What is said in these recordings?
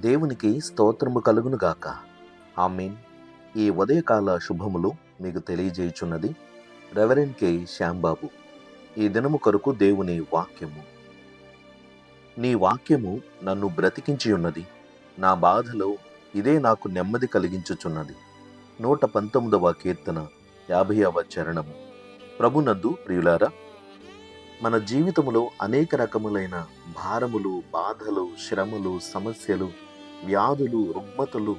దేవునికి స్తోత్రము కలుగును గాక. ఆమేన్. ఈ ఉదయకాల శుభములు మీకు తెలియజేయుచున్నది రెవరెండ్ కె శ్యాంబాబు. ఈ దినము కొరకు దేవుని వాక్యము. నీ వాక్యము నన్ను బ్రతికించి ఉన్నది, నా బాధలో ఇదే నాకు నెమ్మది కలిగించుచున్నది. 119వ కీర్తన 50వ చరణము. ప్రభునందు ప్రియులారా, మన జీవితములో అనేక రకములైన భారములు, బాధలు, శ్రమలు, సమస్యలు, వ్యాధులు, రుగ్మతలు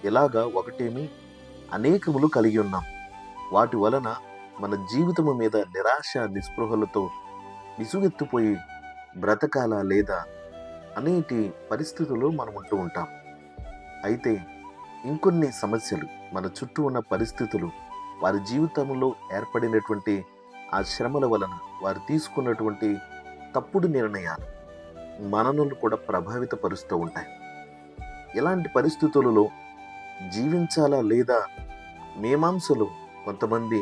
ఇలాగా ఒకటేమి అనేకములు కలిగి ఉన్నాం. వాటి వలన మన జీవితము మీద నిరాశ, నిస్పృహలతో విసుగెత్తిపోయి బ్రతకాల లేదా అనేటి పరిస్థితుల్లో మనం ఉంటూ ఉంటాం. అయితే ఇంకొన్ని సమస్యలు, మన చుట్టూ ఉన్న పరిస్థితులు, వారి జీవితంలో ఏర్పడినటువంటి ఆ శ్రమల వలన వారు తీసుకున్నటువంటి తప్పుడు నిర్ణయాలు మనను కూడా ప్రభావితపరుస్తూ ఉంటాయి. ఇలాంటి పరిస్థితులలో జీవించాలా లేదా మీమాంసలు కొంతమంది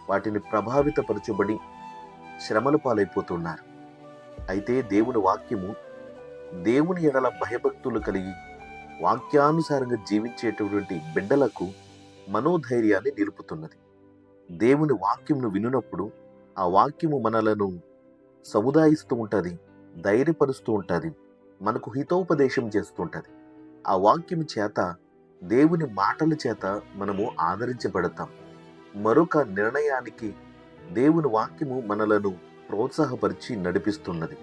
వాటిని ప్రభావితపరచబడి శ్రమల పాలైపోతున్నారు. అయితే దేవుని వాక్యము దేవుని ఎడల భయభక్తులు కలిగి వాక్యానుసారంగా జీవించేటటువంటి బిడ్డలకు మనోధైర్యాన్ని నిలుపుతున్నది. దేవుని వాక్యమును వినున్నప్పుడు ఆ వాక్యము మనలను సముదాయిస్తూ ఉంటుంది, ధైర్యపరుస్తూ ఉంటుంది, మనకు హితోపదేశం చేస్తూ ఉంటుంది. ఆ వాక్యము చేత, దేవుని మాటల చేత మనము ఆదరించబడతాం. మరొక నిర్ణయానికి దేవుని వాక్యము మనలను ప్రోత్సాహపరిచి నడిపిస్తున్నది.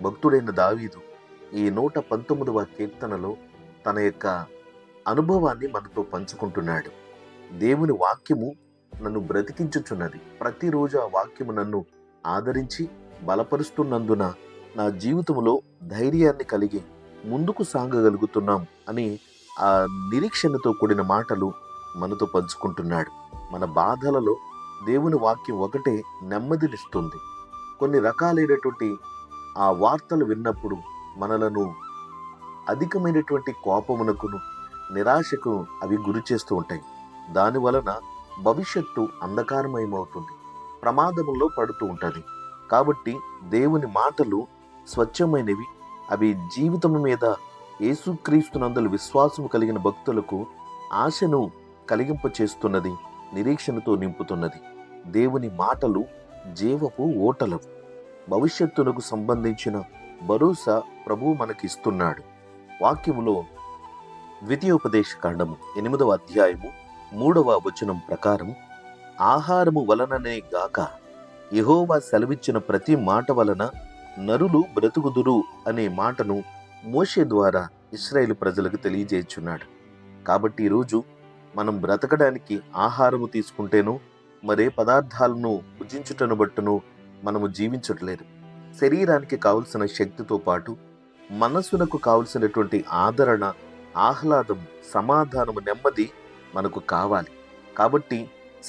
భక్తుడైన దావీదు ఈ 119వ కీర్తనలో తన యొక్క అనుభవాన్ని మనతో పంచుకుంటున్నాడు. దేవుని వాక్యము నన్ను బ్రతికించుచున్నది. ప్రతిరోజు ఆ వాక్యము నన్ను ఆదరించి బలపరుస్తున్నందున నా జీవితంలో ధైర్యాన్ని కలిగి ముందుకు సాగగలుగుతున్నాం అని ఆ నిరీక్షణతో కూడిన మాటలు మనతో పంచుకుంటున్నాడు. మన బాధలలో దేవుని వాక్యం ఒకటే నెమ్మదినిస్తుంది. కొన్ని రకాలైనటువంటి ఆ వార్తలు విన్నప్పుడు మనలను అధికమైనటువంటి కోపమునకును, నిరాశకు అవి గురి చేస్తూ ఉంటాయి. దాని వలన భవిష్యత్తు అంధకారమయమవుతుంది, ప్రమాదములో పడుతూ ఉంటుంది. కాబట్టి దేవుని మాటలు స్వచ్ఛమైనవి. అవి జీవితము మీద యేసుక్రీస్తునందు విశ్వాసము కలిగిన భక్తులకు ఆశను కలిగింప చేస్తున్నది, నిరీక్షణతో నింపుతున్నది. దేవుని మాటలు జీవపు ఓటలవు. భవిష్యత్తునకు సంబంధించిన భరోసా ప్రభువు మనకిస్తున్నాడు. వాక్యములో ద్వితీయోపదేశ కాండము 8వ అధ్యాయము 3వ వచనం ప్రకారం, ఆహారము వలననే గాక యెహోవా సెలవిచ్చిన ప్రతి మాట వలన నరులు బ్రతుకుదురు అనే మాటను మోషే ద్వారా ఇశ్రాయేలు ప్రజలకు తెలియజేయుచున్నాడు. కాబట్టి ఈరోజు మనం బ్రతకడానికి ఆహారము తీసుకుంటేనో మరే పదార్థాలను భుజించుటను బట్టును మనము జీవించట్లేదు. శరీరానికి కావలసిన శక్తితో పాటు మనస్సునకు కావలసినటువంటి ఆదరణ, ఆహ్లాదం, సమాధానము, నెమ్మది మనకు కావాలి. కాబట్టి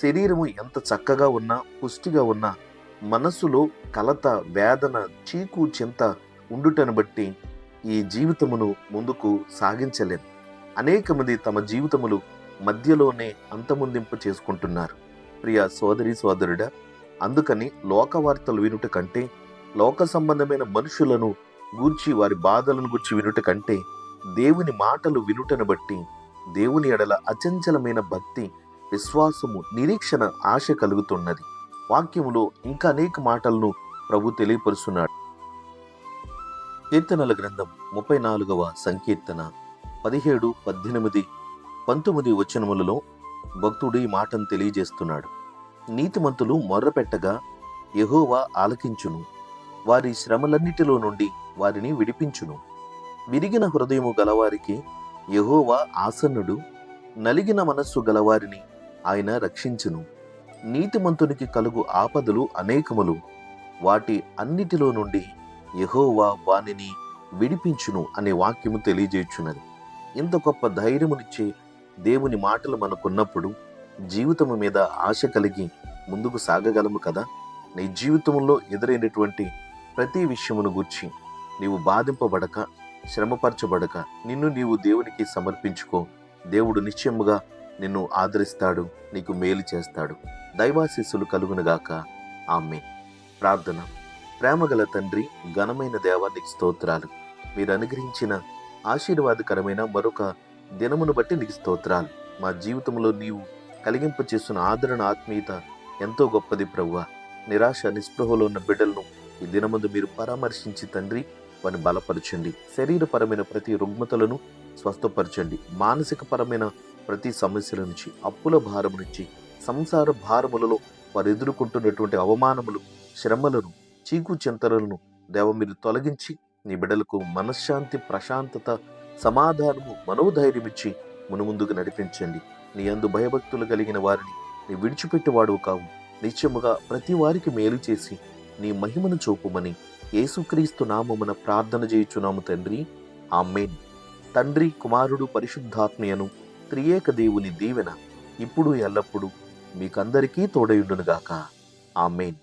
శరీరము ఎంత చక్కగా ఉన్నా, పుష్టిగా ఉన్నా, మనస్సులో కలత, వేదన, చీకు, చింత ఉండుటను బట్టి ఈ జీవితమును ముందుకు సాగించలేము. అనేక మంది తమ జీవితములు మధ్యలోనే అంతమొందింపు చేసుకుంటున్నారు. ప్రియ సోదరి సోదరుడా, అందుకని లోక వార్తలు వినుట కంటే, లోక సంబంధమైన మనుషులను గూర్చి వారి బాధలను గూర్చి వినుట కంటే, దేవుని మాటలు వినుటను బట్టి దేవుని ఎడల అచంచలమైన భక్తి, విశ్వాసము, నిరీక్షణ, ఆశ కలుగుతున్నది. వాక్యములో ఇంకా అనేక మాటలను ప్రభు తెలియపరుస్తున్నాడు. కీర్తనల గ్రంథం 34వ సంకీర్తన 17, 18, 19 వచనములలో భక్తుడు ఈ మాటను తెలియజేస్తున్నాడు. నీతిమంతులు మొర్రపెట్టగా యెహోవా ఆలకించును, వారి శ్రమలన్నిటిలో నుండి వారిని విడిపించును. విరిగిన హృదయము గలవారికి యెహోవా ఆసన్నుడు, నలిగిన మనస్సు గలవారిని ఆయన రక్షించును. నీతిమంతునికి కలుగు ఆపదలు అనేకములు, వాటి అన్నిటిలో నుండి యెహోవా వానిని విడిపించును అనే వాక్యము తెలియజేయుచున్నది. ఇంత గొప్ప ధైర్యమునిచ్చే దేవుని మాటలు మనకున్నప్పుడు జీవితము మీద ఆశ కలిగి ముందుకు సాగగలము కదా. నీ జీవితంలో ఎదురైనటువంటి ప్రతి విషయమును గూర్చి నీవు బాధింపబడక, శ్రమపరచబడక, నిన్ను నీవు దేవునికి సమర్పించుకో. దేవుడు నిశ్చయముగా నిన్ను ఆదరిస్తాడు, నీకు మేలు చేస్తాడు. దైవాశీస్సులు కలుగునుగాక. ఆమేన్. ప్రార్థన. ప్రేమగల తండ్రి, ఘనమైన దేవా, నీకు స్తోత్రాలు. మీరు అనుగ్రహించిన ఆశీర్వాదకరమైన మరొక దినమును బట్టి నీకు స్తోత్రాలు. మా జీవితంలో నీవు కలిగింప చేస్తున్న ఆదరణ, ఆత్మీయత ఎంతో గొప్పది ప్రభువా. నిరాశ నిస్పృహలో ఉన్న బిడ్డలను ఈ దినమందు మీరు పరామర్శించి తండ్రి వారిని బలపరచండి. శరీరపరమైన ప్రతి రుగ్మతలను స్వస్థపరచండి. మానసిక పరమైన ప్రతి సమస్యల నుంచి, అప్పుల భారం నుంచి, సంసార భారములలో వారు ఎదుర్కొంటున్నటువంటి అవమానములు, శ్రమలను, చీకు చింతలను దేవ మీరు తొలగించి నీ బిడ్డలకు మనశ్శాంతి, ప్రశాంతత, సమాధానము, మనోధైర్యం ఇచ్చి మునుముందుకు నడిపించండి. నీ యందు భయభక్తులు కలిగిన వారిని నీ విడిచిపెట్టేవాడువు కావు. నిత్యముగా ప్రతి వారికి మేలు చేసి నీ మహిమను చూపుమని యేసుక్రీస్తు నామమున ప్రార్థన చేయుచున్నాము తండ్రి. ఆమేన్. తండ్రి, కుమారుడు, పరిశుద్ధాత్మయను త్రియేక దేవుని దీవెన ఇప్పుడు ఎల్లప్పుడూ మీకందరికీ తోడయుండునుగాక. ఆమేన్.